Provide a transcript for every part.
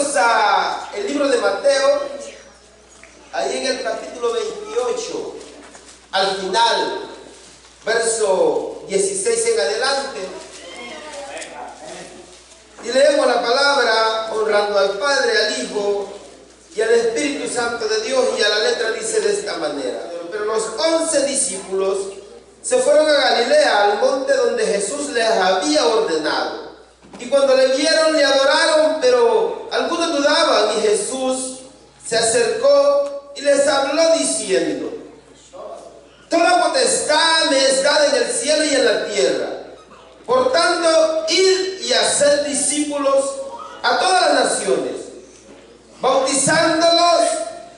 Vamos a el libro de Mateo, ahí en el capítulo 28, al final, verso 16 en adelante. Y leemos la palabra honrando al Padre, al Hijo y al Espíritu Santo de Dios, y a la letra dice de esta manera: pero los 11 discípulos se fueron a Galilea, al monte donde Jesús les había ordenado. Y cuando le vieron, le adoraron, pero algunos dudaban. Y Jesús se acercó y les habló diciendo: toda potestad me es dada en el cielo y en la tierra. Por tanto, id y haced discípulos a todas las naciones, bautizándolos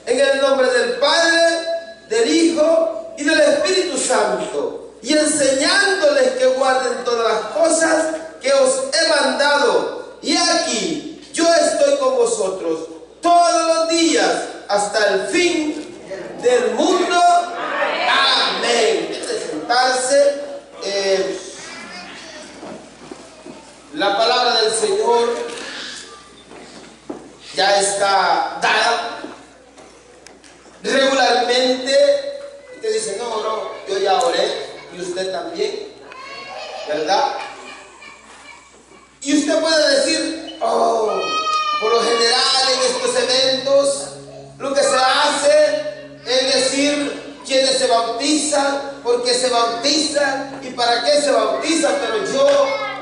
en el nombre del Padre, del Hijo y del Espíritu Santo, y enseñándoles que guarden todas las cosas que os he mandado. Y aquí yo estoy con vosotros todos los días hasta el fin del mundo. Amén. De sentarse. La palabra del Señor ya está dada. Regularmente usted dice: no, yo ya oré, y usted también, ¿verdad? Y usted puede decir: oh, por lo general en estos eventos lo que se hace es decir quiénes se bautizan, por qué se bautizan y para qué se bautizan. Pero yo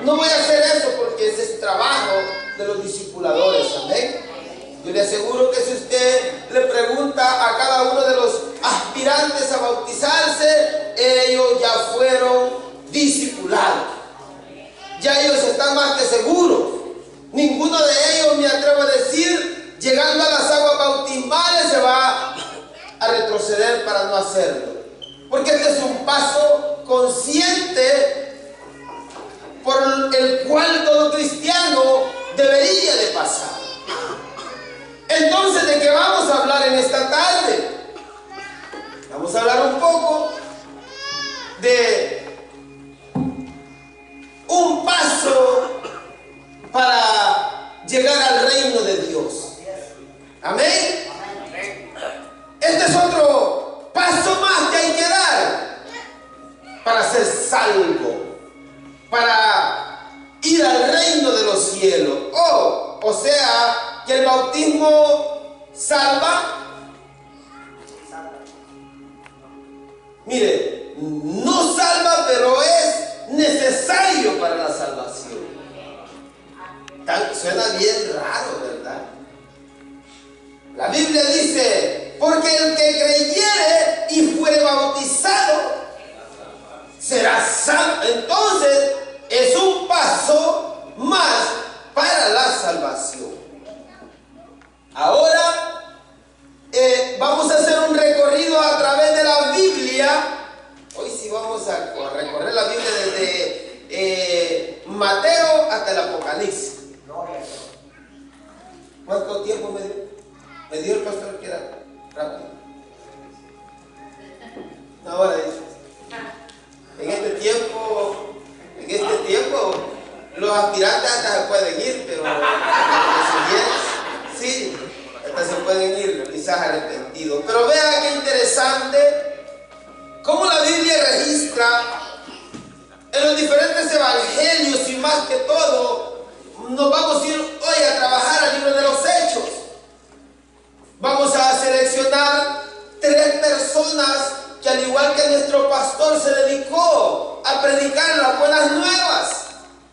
no voy a hacer eso, porque ese es trabajo de los discipuladores. Amén. Yo le aseguro que si usted le pregunta a cada uno de los aspirantes a bautizarse, ellos ya fueron discipulados. Ya ellos están más que seguros. Ninguno de ellos, me atrevo a decir, llegando a las aguas bautismales se va a retroceder para no hacerlo. Porque este es un paso consciente por el cual todo cristiano debería de pasar. Entonces, ¿de qué vamos a hablar en esta tarde? Vamos a hablar un poco de un paso para llegar al reino de Dios. Amén. Este es otro paso más que hay que dar para ser salvo, para ir al reino de los cielos. O sea, que el bautismo salva. Mire, no salva, pero es necesario para la salvación. Suena bien raro, ¿verdad? La Biblia dice: porque el que creyere y fuere bautizado será salvo. Entonces es un paso más para la salvación. Ahora vamos a hacer un recorrido a través de la Biblia. Hoy sí vamos a recorrer la Biblia desde Mateo hasta el Apocalipsis. ¿Cuánto tiempo me dio? Me dio el pastor que era rápido. Ahora en este tiempo los aspirantes hasta se pueden ir, pero sí, hasta se pueden ir quizás arrepentidos. Pero vean qué interesante cómo la Biblia registra en los diferentes evangelios, y más que todo nos vamos a ir hoy a trabajar al libro de los Hechos. Vamos a seleccionar 3 personas que, al igual que nuestro pastor, se dedicó a predicar las buenas nuevas.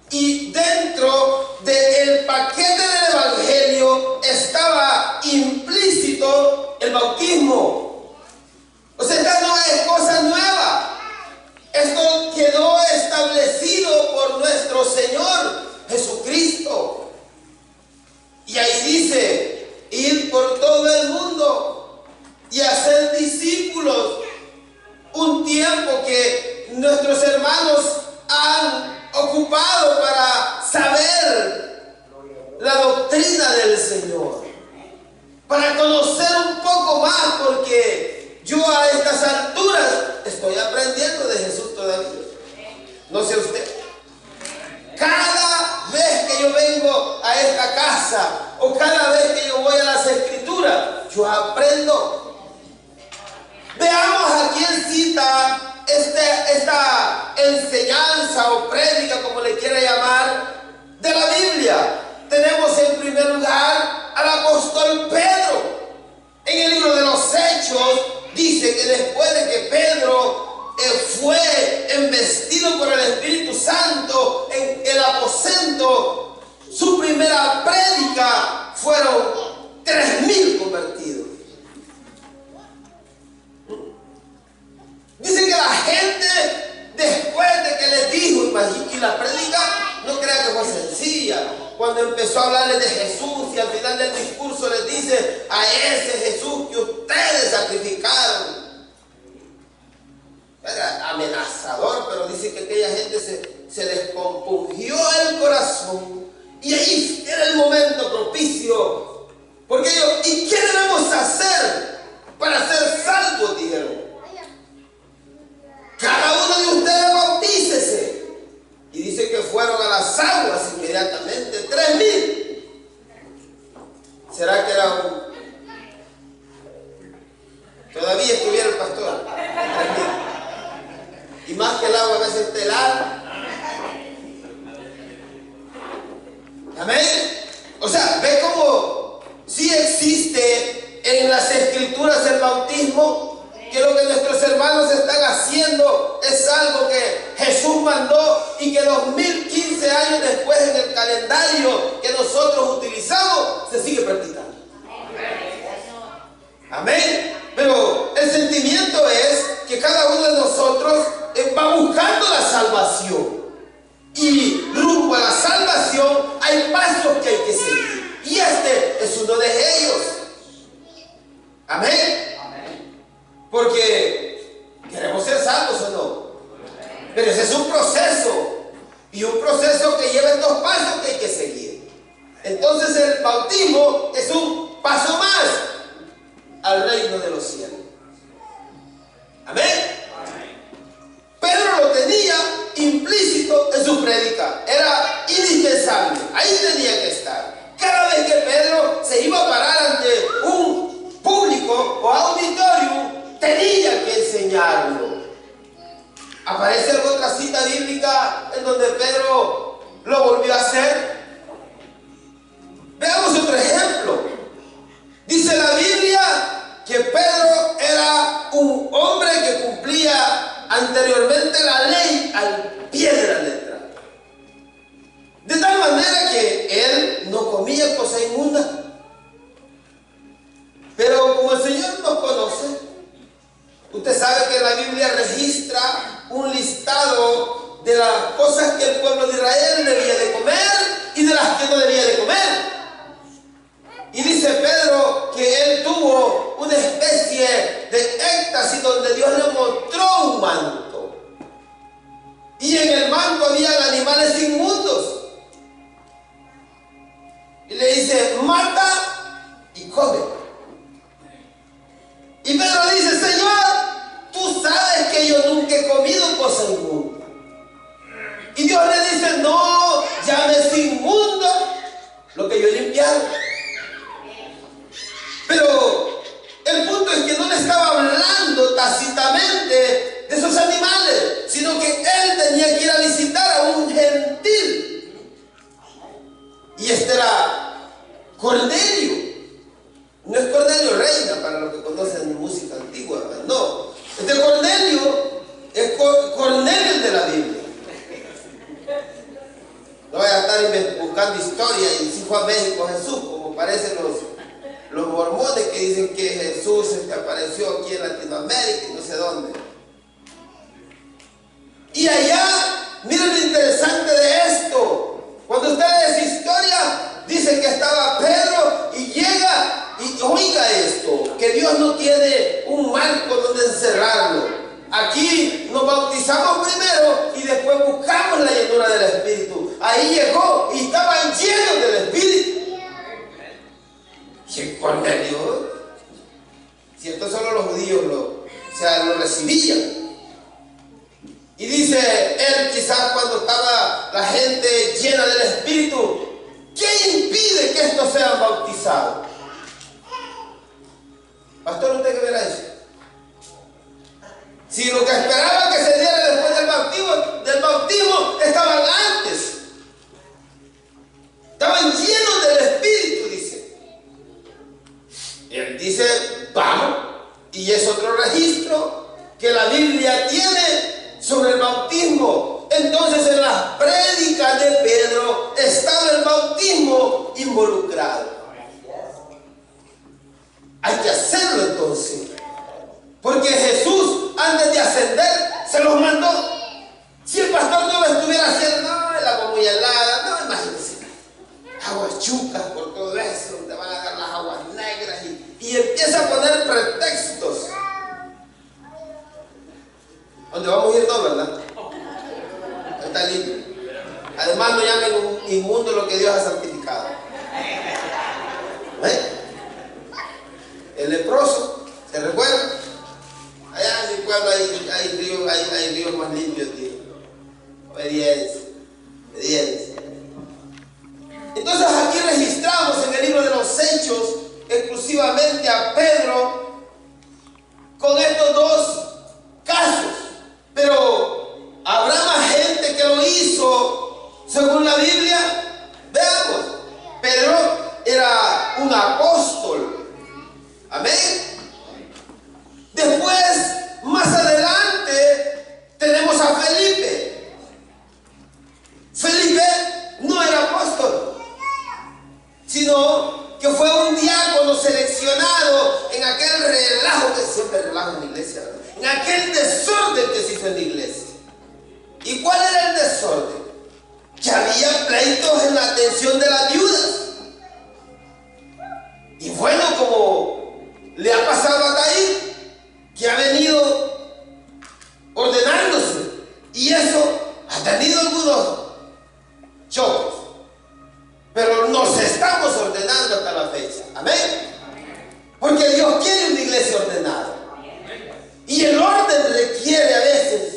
Y dentro del paquete del evangelio estaba implícito el bautismo. O sea, esta no es cosa nueva. Esto quedó establecido por nuestro Señor Jesucristo. Y ahí dice: id por todo el mundo y hacer discípulos. Un tiempo que nuestros hermanos han ocupado para saber la doctrina del Señor, para conocer un poco más, porque yo a estas alturas estoy aprendiendo de Jesús todavía. No sé usted. Cada vez que yo vengo a esta casa o cada vez que yo voy a las Escrituras, yo aprendo. Veamos a quién cita esta enseñanza o prédica, como le quiera llamar, de la Biblia. Tenemos en primer lugar al apóstol Pedro. En el libro de los Hechos dice que después de que Pedro fue embestido por el Espíritu Santo en el aposento, su primera prédica fueron 3,000 convertidos. Dice que la gente, después de que les dijo, y la prédica no crea que fue sencilla, cuando empezó a hablarles de Jesús y al final del discurso les dice: a ese Jesús que ustedes sacrificaron. Era amenazador, pero dice que aquella gente se les compungió el corazón, y ahí era el momento propicio, porque ellos: ¿y qué debemos hacer para ser salvos?, dijeron. Cada uno de ustedes bautícese. Y dice que fueron a las aguas inmediatamente 3,000. ¿Será que era todavía estuviera el pastor? 3,000. Y más que el agua a veces está helada. Amén. O sea, ve cómo sí existe en las Escrituras el bautismo, que lo que nuestros hermanos están haciendo es algo que Jesús mandó y que 2015 años después en el calendario que nosotros utilizamos se sigue practicando. Amén. Pero el sentimiento es que cada uno de nosotros va buscando la salvación, y rumbo a la salvación hay pasos que hay que seguir, y este es uno de ellos. Amén. Porque queremos ser salvos o no, pero ese es un proceso, y un proceso que lleva 2 pasos que hay que seguir. Entonces el bautismo es un paso más al reino de los cielos. Amén. Pedro lo tenía implícito en su prédica, era indispensable, ahí tenía que estar. Cada vez que Pedro se iba a parar ante un público o auditorio, tenía que enseñarlo. Aparece alguna otra cita bíblica en donde Pedro lo volvió a hacer. Veamos otro ejemplo. Dice la Biblia que Pedro era un hombre que cumplía anteriormente la ley al pie de la letra, de tal manera que él no comía cosa inmunda. Pero como el Señor nos conoce, usted sabe que la Biblia registra un listado de las cosas que el pueblo de Israel debía de comer y de las que no debía de comer. Y dice Pedro que él tuvo una especie de éxtasis donde Dios le mostró un manto. Y en el manto había animales inmundos. Y le dice: mata y come. Y Pedro dice: Señor, tú sabes que yo nunca he comido cosa inmunda. Y Dios le dice: no llames inmundo lo que yo he limpiado. Pero el punto es que no le estaba hablando tácitamente de esos animales, sino que él tenía que ir a visitar a un gentil. Y este era Cornelio. No es Cornelio Reina, para los que conocen música antigua, no. Este Cornelio es Cornelio de la Biblia. No voy a estar buscando historia y si fue a México Jesús, como parecen los mormones que dicen que Jesús apareció aquí en Latinoamérica y no sé dónde. Y allá, miren lo interesante de esto. Cuando usted lee esa historia, dicen que estaba Pedro y llega y oiga esto, que Dios no tiene un marco donde encerrarlo. Aquí nos bautizamos primero y después buscamos la llenura del Espíritu. Ahí llegó y estaban llenos del Espíritu. ¿Y Cornelio? Si esto solo los judíos lo recibían. Y dice él, quizás cuando estaba la gente llena del Espíritu, ¿qué impide que estos sean bautizados? Pastor, ¿usted qué verá eso? Si lo que esperaba que se diera después del bautismo estaban antes. Estaban llenos del Espíritu, dice. Y él dice, vamos. Y es otro registro que la Biblia tiene sobre el bautismo. Entonces en las prédicas de Pedro estaba el bautismo involucrado. Hay que hacerlo entonces. Porque Jesús, antes de ascender, se los mandó. Si el pastor no lo estuviera haciendo, no, el agua muy helada, no, imagínense. Aguas chucas por todo eso, te van a dar las aguas negras y empieza a poner pretextos. ¿Dónde vamos a ir todos, verdad? Está limpio. Además no llamen inmundo lo que Dios ha santificado. ¿Eh? El leproso, ¿se recuerdan? Allá en mi pueblo hay ríos más limpios, tío. Obediencia. Entonces aquí registramos en el libro de los Hechos exclusivamente a Pedro con estos dos casos. Pero ¿habrá más gente que lo hizo según la Biblia? Veamos. Pedro era un apóstol. Amén. Después, más adelante, tenemos a Felipe. Felipe no era apóstol, sino que fue un diácono seleccionado en aquel relajo, que siempre relajo en la iglesia, ¿verdad? En aquel desorden que se hizo en la iglesia. ¿Y cuál era el desorden? Que había pleitos en la atención de las viudas. Y bueno, como le ha pasado a David, que ha venido ordenándose, y eso ha tenido algunos choques, pero nos estamos ordenando hasta la fecha. Amén. Porque Dios quiere una iglesia ordenada, y el orden requiere a veces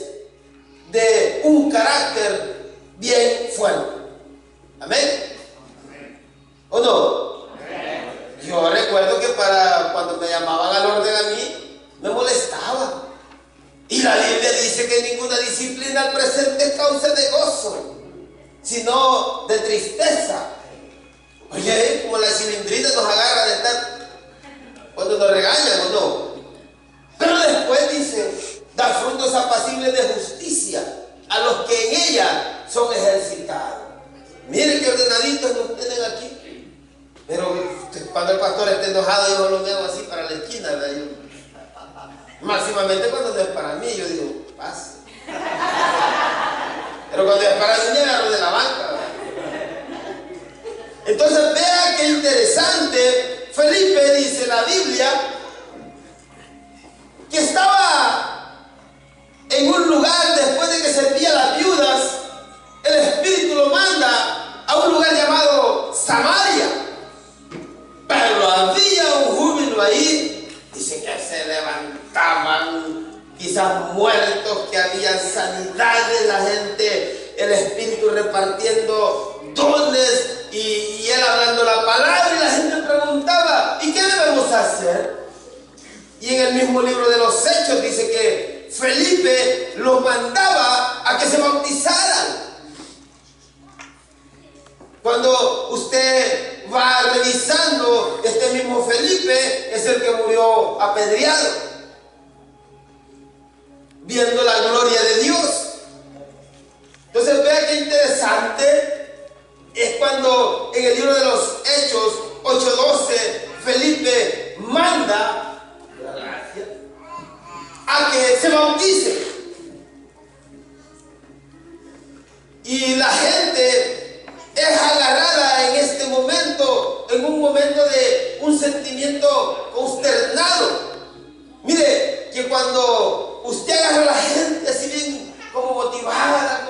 de un carácter bien fuerte. Amén. ¿O no? Yo recuerdo que para cuando me llamaban al orden a mí, me molestaba. Y la Biblia dice que ninguna disciplina al presente es causa de gozo, sino de tristeza. Oye, como la cilindrita nos agarra de estar cuando nos regañan, ¿o no? Pero después dice, da frutos apacibles de justicia a los que en ella son ejercitados. Miren qué ordenaditos nos tienen aquí. Pero cuando el pastor esté enojado, yo lo veo así para la esquina, ¿verdad? Máximamente cuando no es para mí, yo digo, pase. Pero cuando es para mí, me agarro de la banca, ¿verdad? Entonces vea qué interesante. Felipe, dice la Biblia, que estaba en un lugar después de que servía a las viudas. El Espíritu lo manda a un lugar llamado Samaria. Pero había un júbilo ahí. Dice que se levantaban quizás muertos, que habían sanidades, la gente, el Espíritu repartiendo dones y él hablando la palabra, y la gente preguntaba, ¿y qué debemos hacer? Y en el mismo libro de los Hechos dice que Felipe los mandaba a que se bautizaran. Cuando usted va revisando, este mismo Felipe es el que murió apedreado, viendo la gloria de Dios. Entonces vea qué interesante es cuando en el libro de los Hechos 8:12 Felipe manda a que se bautice, y la gente es agarrada en este momento, en un momento de un sentimiento consternado. Mire, que cuando usted agarra a la gente así bien como motivada,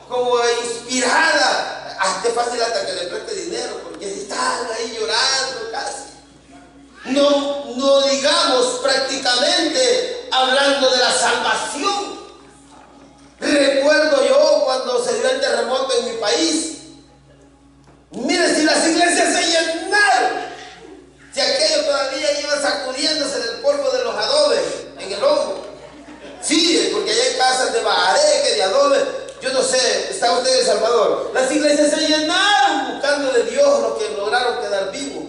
como inspirada, hasta fácil hasta que le preste dinero, porque están ahí llorando casi. No digamos prácticamente hablando de la salvación. recuerdo yo cuando se dio el terremoto en mi país. Mire, si las iglesias se llenaron, si aquello todavía iba sacudiéndose del polvo de los adobes en el hombro. Sí, porque allá hay casas de bajareque, de adobe. Yo no sé, ¿está usted en El Salvador? Las iglesias se llenaron buscando de Dios lo que lograron quedar vivos.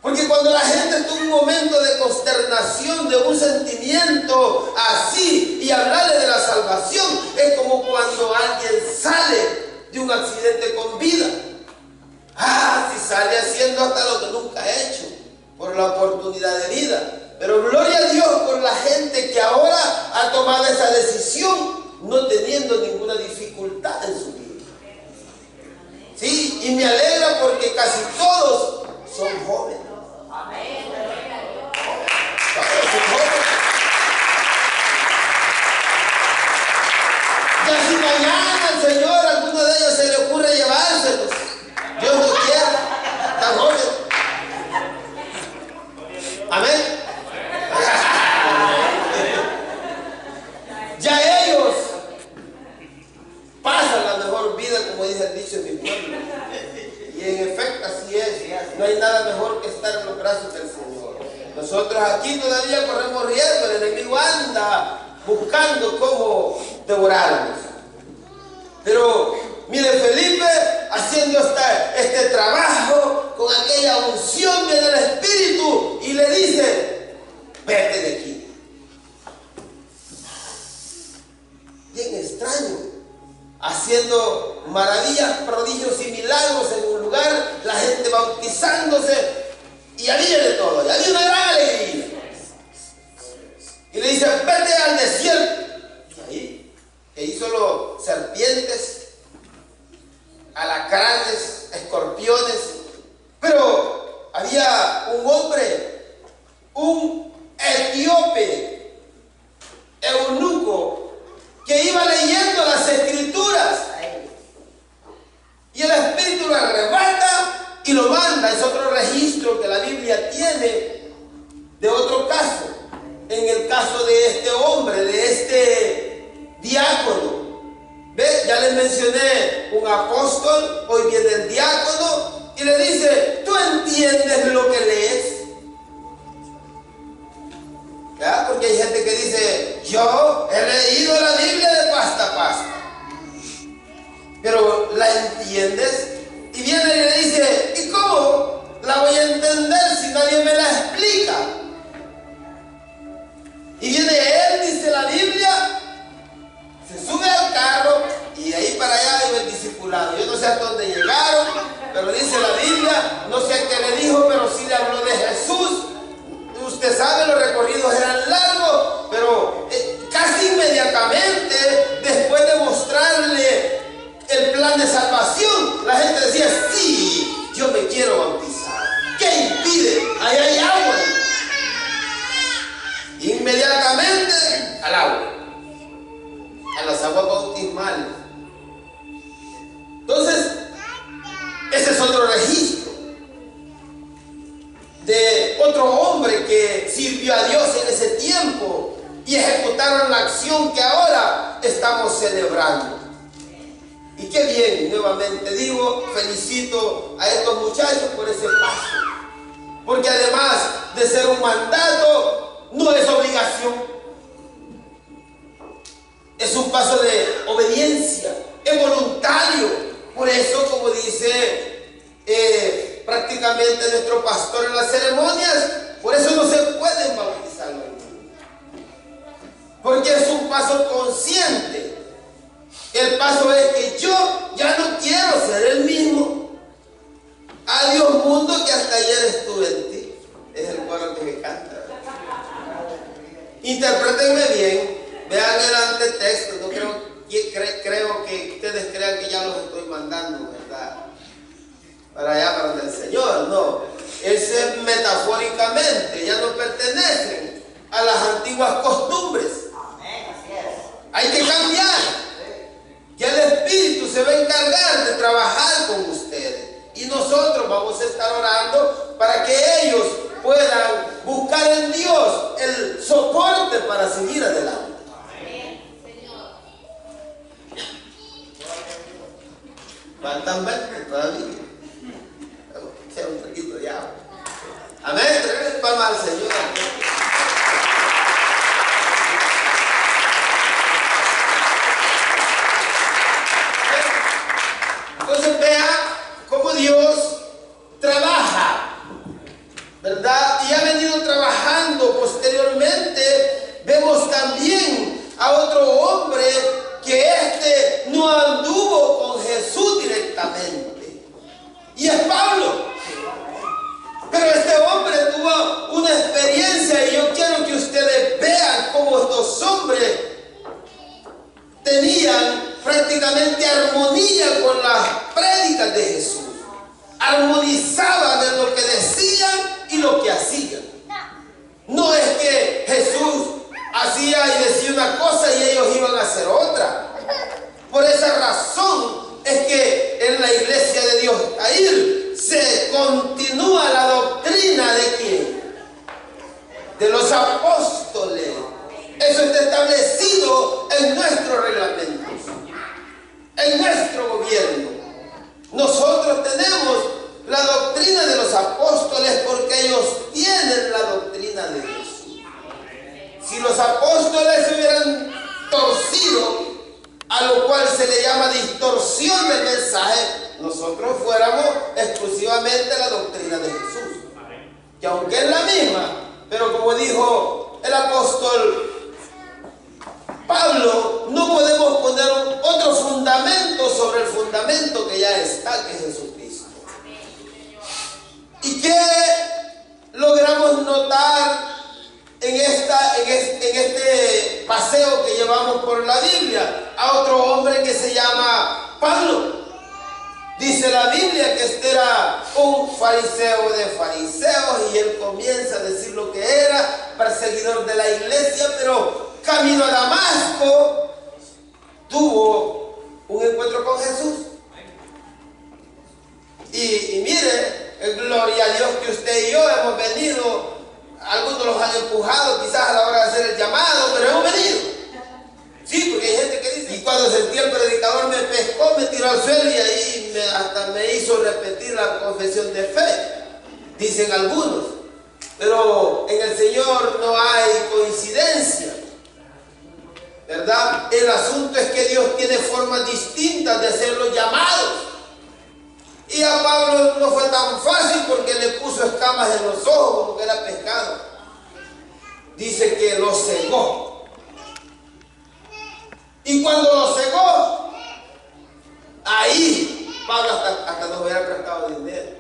Porque cuando la gente tuvo un momento de consternación, de un sentimiento así, y hablarle de la salvación, es como cuando alguien sale de un accidente con vida. Si sale haciendo hasta lo que nunca ha hecho, por la oportunidad de vida. Pero gloria a Dios por la gente que ahora ha tomado esa decisión, no teniendo ninguna dificultad en su vida. Sí, y me alegra porque casi todos son jóvenes. Ya si mañana al Señor a alguno de ellos se le ocurre llevárselos, Dios no quiera, tan joven. Amén. Ya ellos pasan la mejor vida, como dice el dicho en mi pueblo. Y en efecto así es. No hay nada mejor que estar en los brazos del Señor. Nosotros aquí todavía corremos riesgo. El enemigo anda buscando cómo devorarnos. Pero mire, Felipe haciendo este trabajo con aquella unción viene el Espíritu y le dice: vete de aquí. Bien extraño, haciendo maravillas, prodigios y milagros en un lugar, la gente bautizándose y había de todo, y había una gran alegría. Y le dice: vete al desierto. Y ahí, que hizo los serpientes, alacranes, escorpiones. Pero había un hombre, un etíope, eunuco, que iba leyendo las escrituras. Y el Espíritu lo arrebata y lo manda. Es otro registro que la Biblia tiene de otro caso. En el caso de este hombre, de este diácono. ¿Ve? Ya les mencioné un apóstol, hoy viene el diácono y le dice: ¿tú entiendes lo que lees? ¿Ya? Porque hay gente que dice: yo he leído la Biblia de pasta a pasta. Pero ¿la entiendes? Y viene y le dice: ¿y cómo la voy a entender si nadie me la explica? Y viene él, dice la Biblia, se sube al carro y de ahí para allá iba el discipulado. Yo no sé hasta dónde llegaron, pero dice la Biblia, no sé qué le dijo, pero sí le habló de Jesús. Usted sabe, los recorridos eran largos, pero casi inmediatamente, después de mostrarle el plan de salvación, la gente decía: sí, yo me quiero bautizar. ¿Qué impide? Ahí hay agua. Inmediatamente al agua, a las aguas bautismales. Entonces, ese es otro registro de otro hombre que sirvió a Dios en ese tiempo y ejecutaron la acción que ahora estamos celebrando. Y qué bien, nuevamente digo, felicito a estos muchachos por ese paso, porque además de ser un mandato, no es obligación, es un paso de obediencia, es voluntario. Por eso, como dice prácticamente nuestro pastor en las ceremonias, por eso no se pueden bautizar los niños, porque es un paso consciente. El paso es que yo ya no quiero ser el mismo. Adiós mundo que hasta ayer estuve en ti. Es el coro que me canta. Interprétenme bien, vean el antetexto. No creo que ustedes crean que ya los estoy mandando, ¿verdad?, para allá, para el Señor. No, es metafóricamente, ya no pertenecen a las antiguas costumbres. Hay que cambiar. Ya el Espíritu se va a encargar de trabajar con ustedes. Y nosotros vamos a estar orando para que ellos puedan buscar en Dios el soporte para seguir adelante. Faltan 20 todavía. Sea un poquito de agua. Amén. Trae palmas al Señor. Entonces vea cómo Dios trabaja, ¿verdad? Y ha venido trabajando posteriormente. Vemos también a otro hombre que no anduvo con Jesús directamente, y es Pablo. Pero este hombre tuvo una experiencia, y yo quiero que ustedes vean cómo estos hombres tenían prácticamente armonía con las prédicas de Jesús. Armonizaban en lo que decían y lo que hacían. No es que Jesús hacía y decía una cosa y ellos iban a hacer otra. Por esa razón es que en la iglesia de Dios ahí se continúa la doctrina de ¿quién? De los apóstoles. Eso está establecido en nuestros reglamentos, en nuestro gobierno. Nosotros tenemos la doctrina de los apóstoles porque ellos tienen la doctrina de Dios. Si los apóstoles se hubieran torcido, a lo cual se le llama distorsión del mensaje, nosotros fuéramos exclusivamente la doctrina de Jesús, que aunque es la misma, pero como dijo el apóstol Pablo, no podemos poner otro fundamento sobre el fundamento que ya está, que es Jesucristo. ¿Y qué logramos notar en este paseo que llevamos por la Biblia? A otro hombre que se llama Pablo. Dice la Biblia que este era un fariseo de fariseos, y él comienza a decir lo que era, perseguidor de la iglesia, pero camino a Damasco tuvo un encuentro con Jesús. Y mire, gloria a Dios que usted y yo hemos venido. Algunos los han empujado quizás a la hora de hacer el llamado, pero hemos venido. Sí, porque hay gente que dice, y cuando sentí el predicador me pescó, me tiró al suelo y ahí hasta me hizo repetir la confesión de fe, dicen algunos. Pero en el Señor no hay coincidencia, ¿verdad? El asunto es que Dios tiene formas distintas de hacer los llamados. Y a Pablo no fue tan fácil porque le puso escamas en los ojos como que era pescado. Dice que lo cegó. Y cuando lo cegó, ahí Pablo hasta nos hubiera prestado dinero.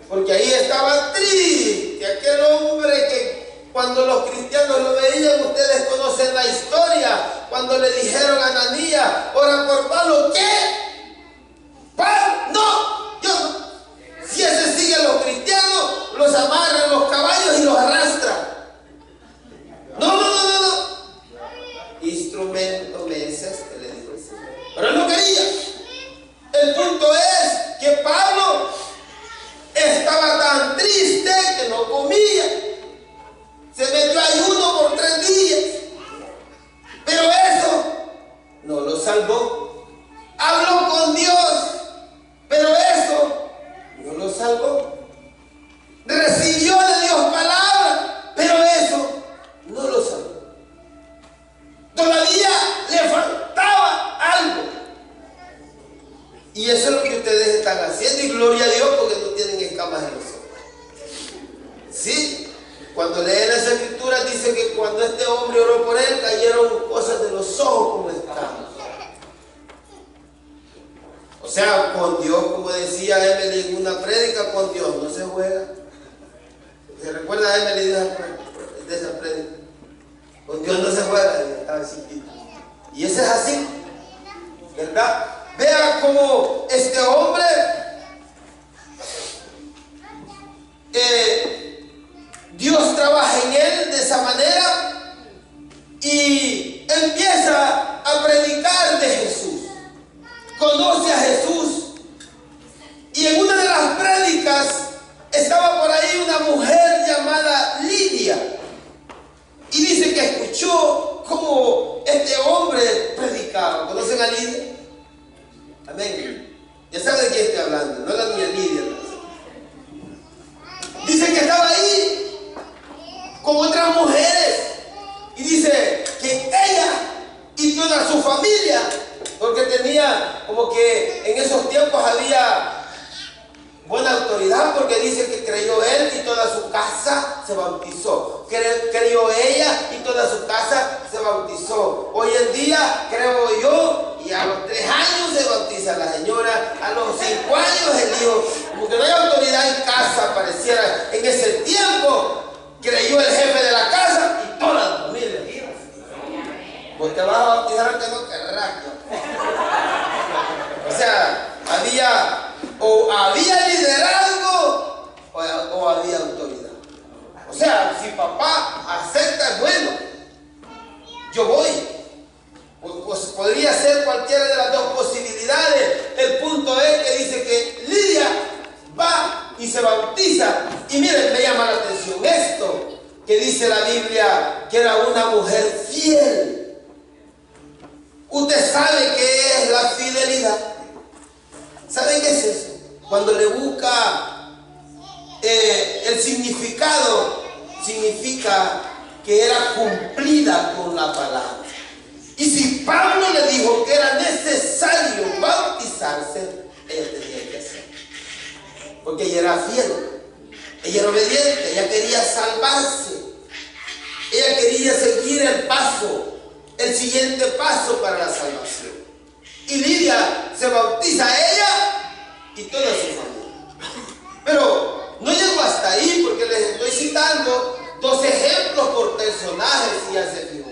Porque ahí estaba triste aquel hombre que cuando los cristianos lo veían, ustedes conocen la historia, cuando le dijeron a Ananías, ora por Pablo. ¿Qué? ¿Pablo? No, yo no. Si ese sigue a los cristianos, los amarra en los caballos y los arrastra. No. Instrumento me es este, le dijo el Señor. Pero él no quería. El punto es que Pablo estaba tan triste que no comía. Se metió ayuno por 3 días. Pero eso no lo salvó. Habló con Dios, pero eso no lo salvó. Recibió de Dios palabra, pero eso no lo salvó. Todavía le faltaba algo. Y eso es lo que ustedes están haciendo, y gloria a Dios porque no tienen escamas en los ojos. Sí, cuando leen las escrituras dice que cuando este hombre oró por él, cayeron cosas de los ojos como escamas. O sea, con Dios, como decía Emily en una prédica, con Dios no se juega. ¿Se recuerda a Emily de esa prédica? Con Dios no se juega, estaba chiquito. Y ese es así, ¿verdad? Vea cómo este hombre Dios trabaja en él de esa manera y empieza a predicar de Jesús. Conoce a Jesús. Y en una de las prédicas estaba por ahí una mujer llamada Lidia. Y dice que escuchó cómo este hombre predicaba. ¿Conocen a Lidia? Amén. Ya saben de autoridad porque dice que creyó él y toda su casa se bautizó. Creyó ella y toda su casa se bautizó. Hoy en día creo yo y a los 3 años se bautiza la señora, a los 5 años el hijo. Porque no hay autoridad en casa, pareciera. En ese tiempo creyó el jefe de la casa y toda la familia. Pues te vas a bautizar aunque no querrás. O sea, había liderazgo o había autoridad. O sea, si papá acepta, es bueno, yo voy. Pues podría ser cualquiera de las dos posibilidades. El punto es que dice que Lidia va y se bautiza. Y miren, me llama la atención esto, que dice la Biblia que era una mujer fiel. Usted sabe qué es la fidelidad. ¿Sabe qué es eso? Cuando le busca el significado, significa que era cumplida con la palabra. Y si Pablo le dijo que era necesario bautizarse, ella tenía que hacerlo. Porque ella era fiel, ella era obediente, ella quería salvarse, ella quería seguir el siguiente paso para la salvación. Y Lidia se bautiza a ella y toda su familia. Pero no llegó hasta ahí porque les estoy citando 2 ejemplos por personajes y ya se fijó.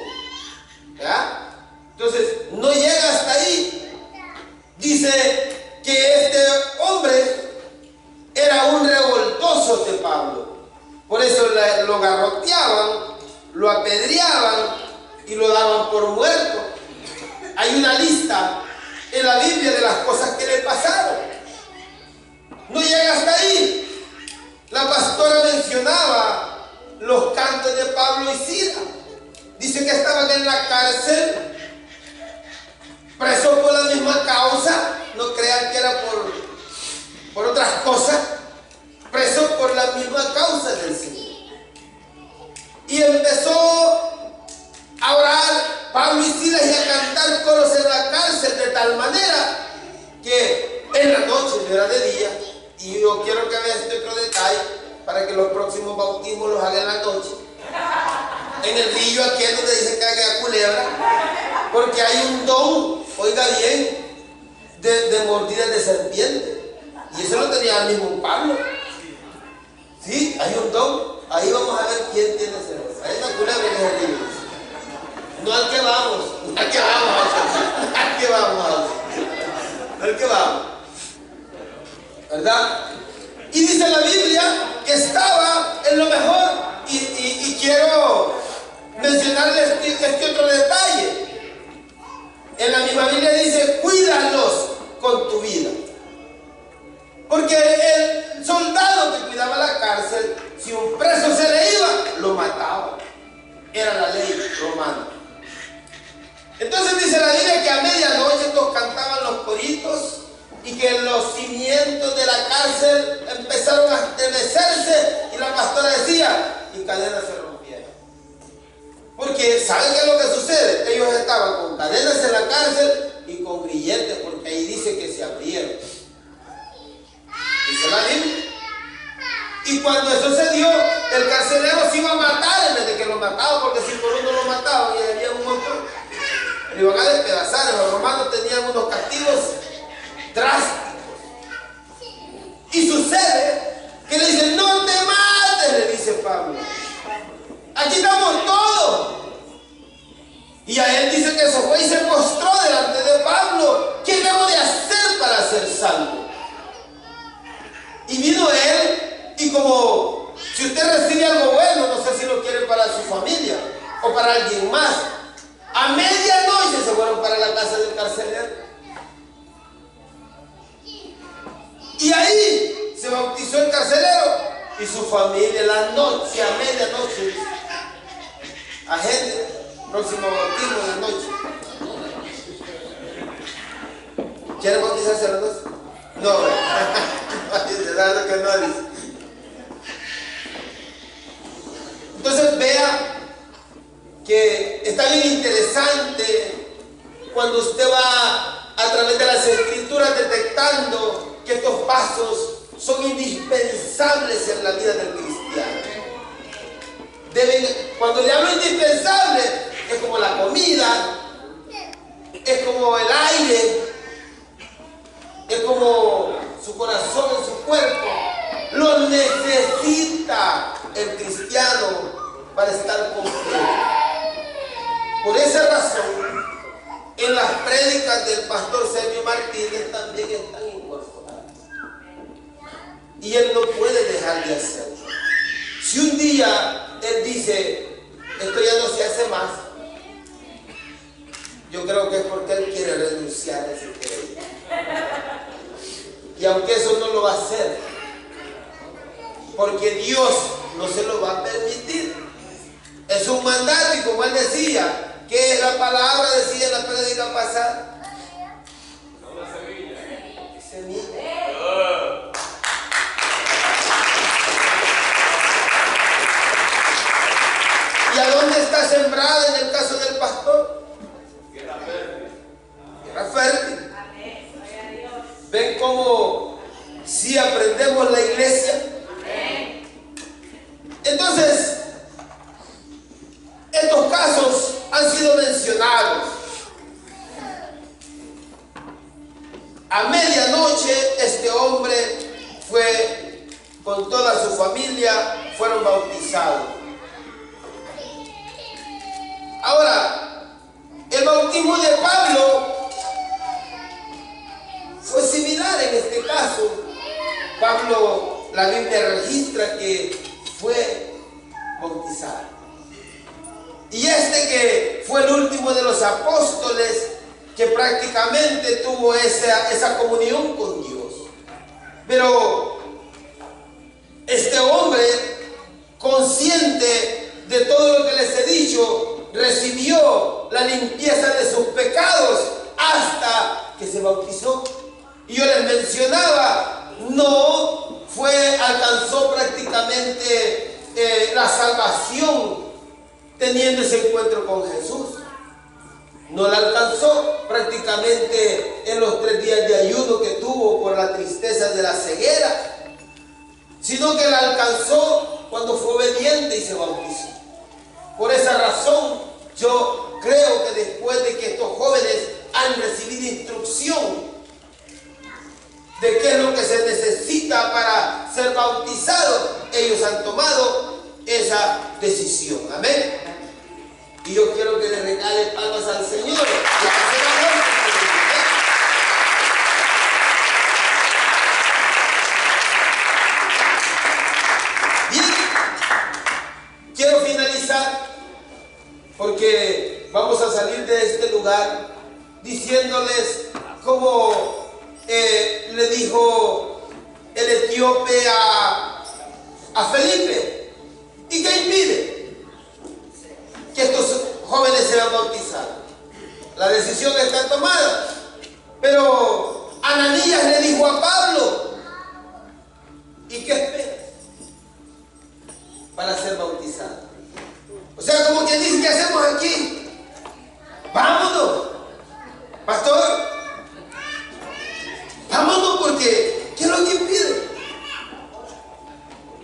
¿Ya? Entonces, no llega hasta ahí. Dice que este hombre era un revoltoso de Pablo. Por eso lo garroteaban, lo apedreaban y lo daban por muerto. Hay una lista en la Biblia de las cosas que le pasaron. No llega hasta ahí. La pastora mencionaba los cantos de Pablo y Silas. Dice que estaban en la cárcel, presos por la misma causa. No crean que era por otras cosas. Presos por la misma causa del Señor. Y empezó a orar Pablo y Silas y a cantar coros en la cárcel, de tal manera que en la noche, no era de día. Y yo quiero que vean este otro detalle para que los próximos bautismos los hagan en la noche. En el río aquí es donde dicen que haga culebra, porque hay un don, oiga bien, de mordidas de serpiente. Y eso lo tenía el mismo Pablo. Sí, hay un don. Ahí vamos a ver quién tiene cerveza. Hay una culebra en el río. No al que vamos, al que vamos, al que vamos, al que vamos, ¿verdad? Y dice la Biblia que estaba en lo mejor. Y quiero mencionarles este otro detalle. En la misma Biblia dice: cuídalos con tu vida. Porque el soldado que cuidaba la cárcel, si un preso se le iba, lo mataba. Era la ley romana. Entonces dice la Biblia que a medianoche estos cantaban los coritos y que los cimientos de la cárcel empezaron a estremecerse y la pastora decía, y cadenas se rompieron. Porque ¿saben qué es lo que sucede? Ellos estaban con cadenas en la cárcel y con grilletes, porque ahí dice que se abrieron. Dice la Biblia. Y cuando eso se dio, el carcelero se iba a matar en vez de que lo mataba, porque si por uno lo mataban y había un montón, lo iban a despedazar. Los romanos tenían unos castigos drásticos. Y sucede que le dicen: no te mates, le dice Pablo. Aquí estamos todos. Y a él dice que eso fue y se postró delante de Pablo. ¿Qué debo de hacer para ser salvo? Y vino él. Y como si usted recibe algo bueno, no sé si lo quiere para su familia o para alguien más, a medianoche se fueron para la casa del carcelero. Y ahí se bautizó el carcelero y su familia. La noche, a medianoche, agente, próximo bautismo en la noche. ¿Quiere bautizarse a las 12? No, que no dice. Entonces vea que está bien interesante cuando usted va a través de las escrituras detectando que estos pasos son indispensables en la vida del cristiano. Cuando le hablo indispensable, es como la comida, es como el aire, es como su corazón en su cuerpo. Lo necesita el cristiano para estar completo. Por esa razón, en las prédicas del pastor Sergio Martínez también están incorporadas. Y él no puede dejar de hacerlo. Si un día él dice, esto ya no se hace más, yo creo que es porque él quiere renunciar a ese crédito. Y aunque eso no lo va a hacer, porque Dios no se lo va a permitir. Es un mandato, y como él decía, que es la palabra, decía en la prédica pasada. Una semilla. Semilla. ¿Y a dónde está sembrada en el caso del pastor? Tierra fértil. Tierra fértil. ¿Ven cómo si aprendemos la iglesia? Entonces, estos casos han sido mencionados. A medianoche este hombre fue con toda su familia, fueron bautizados. Ahora, el bautismo de Pablo fue similar en este caso. Pablo, la Biblia registra que fue bautizado. Y este que fue el último de los apóstoles que prácticamente tuvo esa comunión con Dios. Pero este hombre, consciente de todo lo que les he dicho, recibió la limpieza de sus pecados hasta que se bautizó. Y yo les mencionaba, no alcanzó prácticamente la salvación teniendo ese encuentro con Jesús. No la alcanzó prácticamente en los 3 días de ayuno que tuvo por la tristeza de la ceguera, sino que la alcanzó cuando fue obediente y se bautizó. Por esa razón, yo creo que después de que estos jóvenes han recibido instrucción de qué es lo que se necesita para ser bautizados, ellos han tomado esa decisión. Amén. Y yo quiero que le regale palmas al Señor. Bien, quiero finalizar porque vamos a salir de este lugar diciéndoles cómo le dijo el etíope a Felipe: ¿y qué impide que estos jóvenes sean bautizados? La decisión está tomada. Pero Ananías le dijo a Pablo: ¿y qué esperas para ser bautizado? O sea, como quien dice, ¿qué hacemos aquí? Vámonos, pastor. Vámonos, porque ¿qué es lo que impide?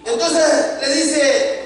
Entonces le dice